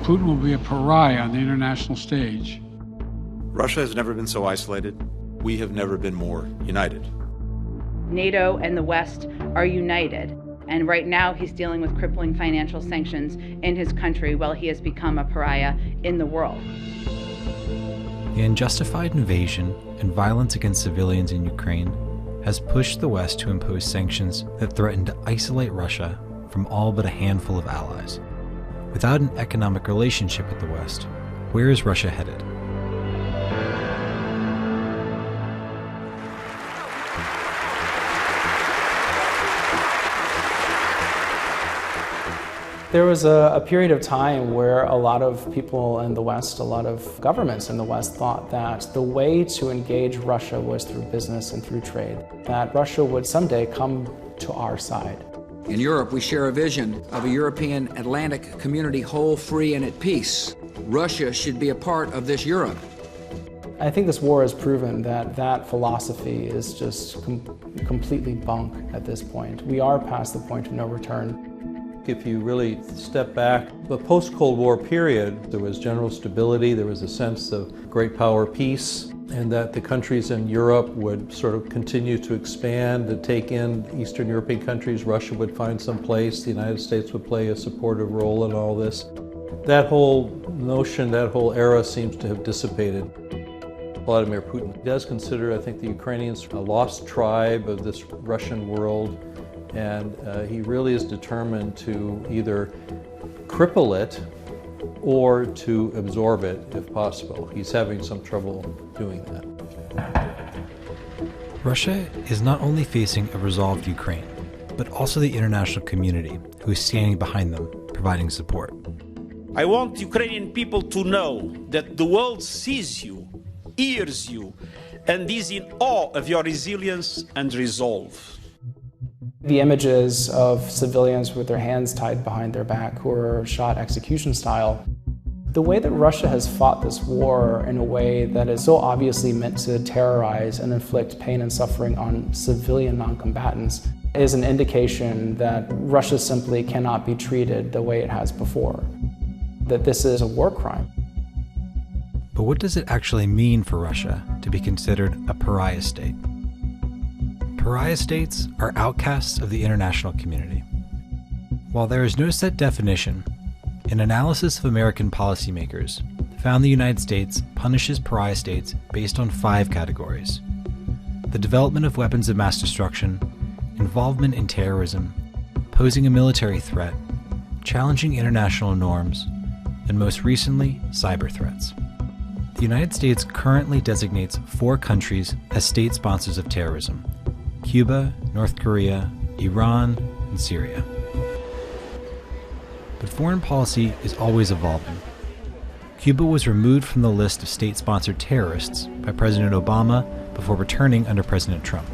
Putin will be a pariah on the international stage. Russia has never been so isolated. We have never been more united. NATO and the West are united. And right now he's dealing with crippling financial sanctions in his country while he has become a pariah in the world. The unjustified invasion and violence against civilians in Ukraine has pushed the West to impose sanctions that threaten to isolate Russia from all but a handful of allies. Without an economic relationship with the West, where is Russia headed? There was a period of time where a lot of people in the West, a lot of governments in the West thought that the way to engage Russia was through business and through trade, that Russia would someday come to our side. In Europe, we share a vision of a European Atlantic community whole, free, and at peace. Russia should be a part of this Europe. I think this war has proven that that philosophy is just completely bunk at this point. We are past the point of no return. If you really step back, the post-Cold War period, there was general stability, there was a sense of great power peace, and that the countries in Europe would sort of continue to expand and take in Eastern European countries. Russia would find some place, the United States would play a supportive role in all this. That whole notion, that whole era seems to have dissipated. Vladimir Putin does consider, I think, the Ukrainians a lost tribe of this Russian world. And he really is determined to either cripple it or to absorb it if possible. He's having some trouble doing that. Russia is not only facing a resolved Ukraine, but also the international community who is standing behind them, providing support. I want Ukrainian people to know that the world sees you, hears you, and is in awe of your resilience and resolve. The images of civilians with their hands tied behind their back who are shot execution style. The way that Russia has fought this war in a way that is so obviously meant to terrorize and inflict pain and suffering on civilian non-combatants is an indication that Russia simply cannot be treated the way it has before. That this is a war crime. But what does it actually mean for Russia to be considered a pariah state? Pariah states are outcasts of the international community. While there is no set definition, an analysis of American policymakers found the United States punishes pariah states based on 5 categories: the development of weapons of mass destruction, involvement in terrorism, posing a military threat, challenging international norms, and most recently, cyber threats. The United States currently designates 4 countries as state sponsors of terrorism: Cuba, North Korea, Iran, and Syria. But foreign policy is always evolving. Cuba was removed from the list of state-sponsored terrorists by President Obama before returning under President Trump.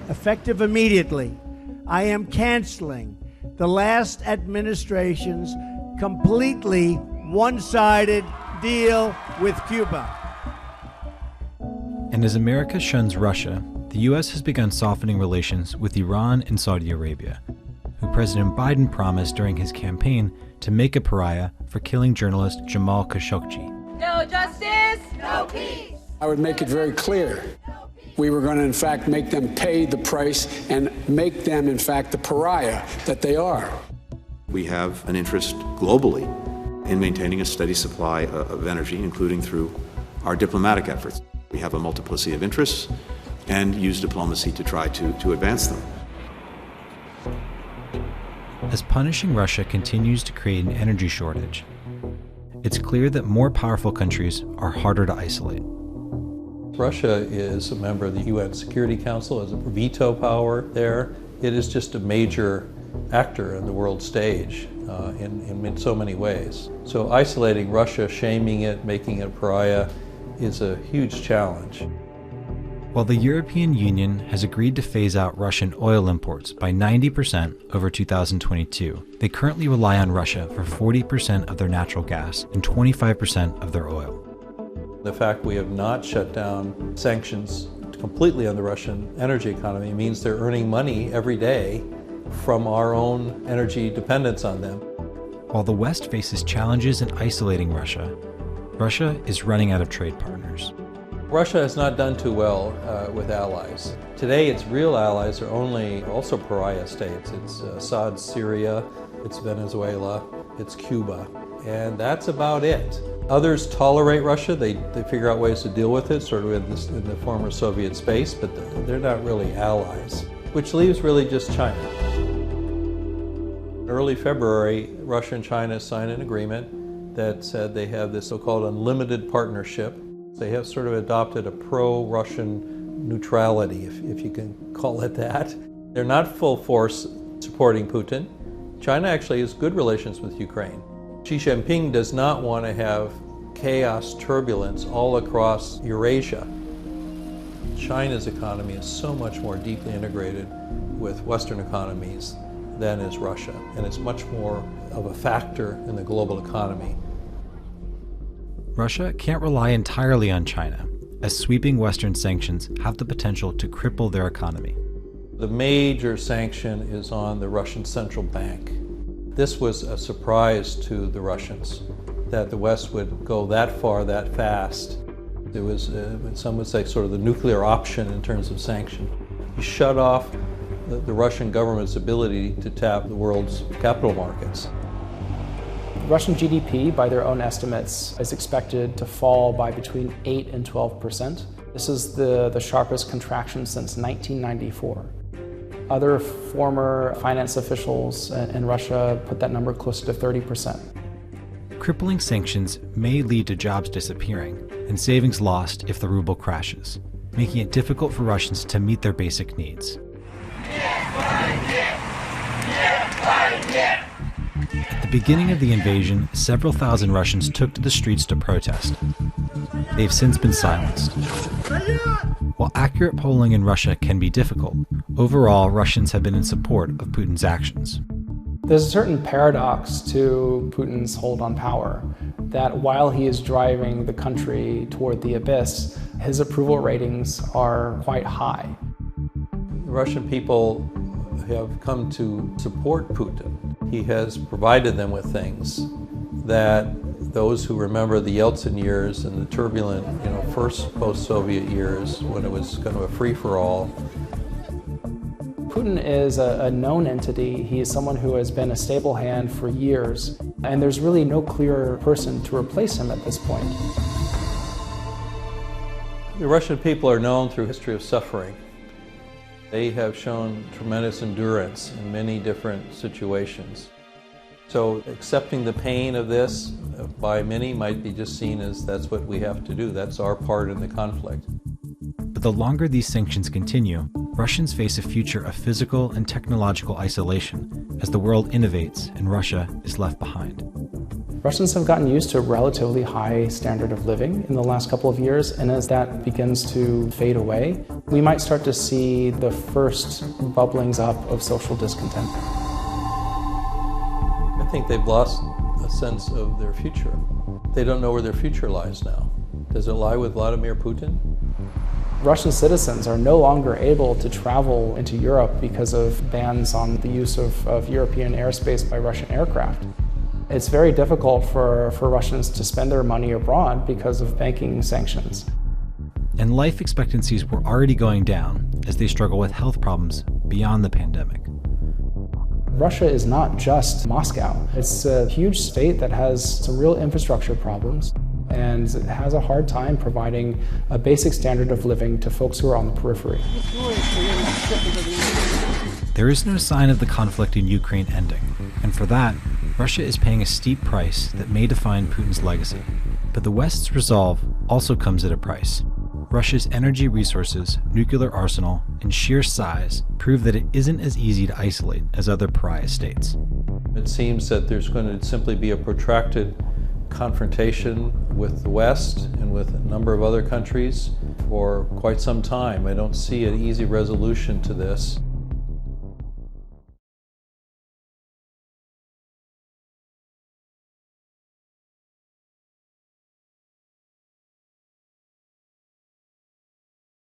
Effective immediately, I am canceling the last administration's completely one-sided deal with Cuba. And as America shuns Russia, the U.S. has begun softening relations with Iran and Saudi Arabia, who President Biden promised during his campaign to make a pariah for killing journalist Jamal Khashoggi. No justice, no peace. I would make it very clear. We were going to, in fact, make them pay the price and make them, in fact, the pariah that they are. We have an interest globally in maintaining a steady supply of energy, including through our diplomatic efforts. We have a multiplicity of interests and use diplomacy to try to advance them. As punishing Russia continues to create an energy shortage, it's clear that more powerful countries are harder to isolate. Russia is a member of the UN Security Council, has a veto power there. It is just a major actor in the world stage in so many ways. So isolating Russia, shaming it, making it a pariah is a huge challenge. While the European Union has agreed to phase out Russian oil imports by 90% over 2022, they currently rely on Russia for 40% of their natural gas and 25% of their oil. The fact we have not shut down sanctions completely on the Russian energy economy means they're earning money every day from our own energy dependence on them. While the West faces challenges in isolating Russia, Russia is running out of trade partners. Russia has not done too well with allies. Today, its real allies are only also pariah states. It's Assad's Syria, it's Venezuela, it's Cuba, and that's about it. Others tolerate Russia. They figure out ways to deal with it, sort of in the former Soviet space, but they're not really allies, which leaves really just China. In early February, Russia and China signed an agreement that said they have this so-called unlimited partnership. They have sort of adopted a pro-Russian neutrality, if you can call it that. They're not full force supporting Putin. China actually has good relations with Ukraine. Xi Jinping does not want to have chaos, turbulence all across Eurasia. China's economy is so much more deeply integrated with Western economies than is Russia, and it's much more of a factor in the global economy. Russia can't rely entirely on China, as sweeping Western sanctions have the potential to cripple their economy. The major sanction is on the Russian central bank. This was a surprise to the Russians, that the West would go that far, that fast. It was, some would say, sort of the nuclear option in terms of sanction. You shut off the Russian government's ability to tap the world's capital markets. Russian GDP, by their own estimates, is expected to fall by between 8 and 12%. This is the sharpest contraction since 1994. Other former finance officials in Russia put that number closer to 30%. Crippling sanctions may lead to jobs disappearing and savings lost if the ruble crashes, making it difficult for Russians to meet their basic needs. At the beginning of the invasion, several thousand Russians took to the streets to protest. They've since been silenced. While accurate polling in Russia can be difficult, overall Russians have been in support of Putin's actions. There's a certain paradox to Putin's hold on power, that while he is driving the country toward the abyss, his approval ratings are quite high. The Russian people have come to support Putin. He has provided them with things that those who remember the Yeltsin years and the turbulent, first post-Soviet years when it was kind of a free-for-all. Putin is a known entity. He is someone who has been a stable hand for years, and there's really no clear person to replace him at this point. The Russian people are known through history of suffering. They have shown tremendous endurance in many different situations. So accepting the pain of this by many might be just seen as that's what we have to do. That's our part in the conflict. But the longer these sanctions continue, Russians face a future of physical and technological isolation as the world innovates and Russia is left behind. Russians have gotten used to a relatively high standard of living in the last couple of years, and as that begins to fade away, we might start to see the first bubblings up of social discontent. I think they've lost a sense of their future. They don't know where their future lies now. Does it lie with Vladimir Putin? Russian citizens are no longer able to travel into Europe because of bans on the use of European airspace by Russian aircraft. It's very difficult for Russians to spend their money abroad because of banking sanctions. And life expectancies were already going down as they struggle with health problems beyond the pandemic. Russia is not just Moscow. It's a huge state that has some real infrastructure problems and it has a hard time providing a basic standard of living to folks who are on the periphery. There is no sign of the conflict in Ukraine ending, and for that, Russia is paying a steep price that may define Putin's legacy. But the West's resolve also comes at a price. Russia's energy resources, nuclear arsenal, and sheer size prove that it isn't as easy to isolate as other pariah states. It seems that there's going to simply be a protracted confrontation with the West and with a number of other countries for quite some time. I don't see an easy resolution to this.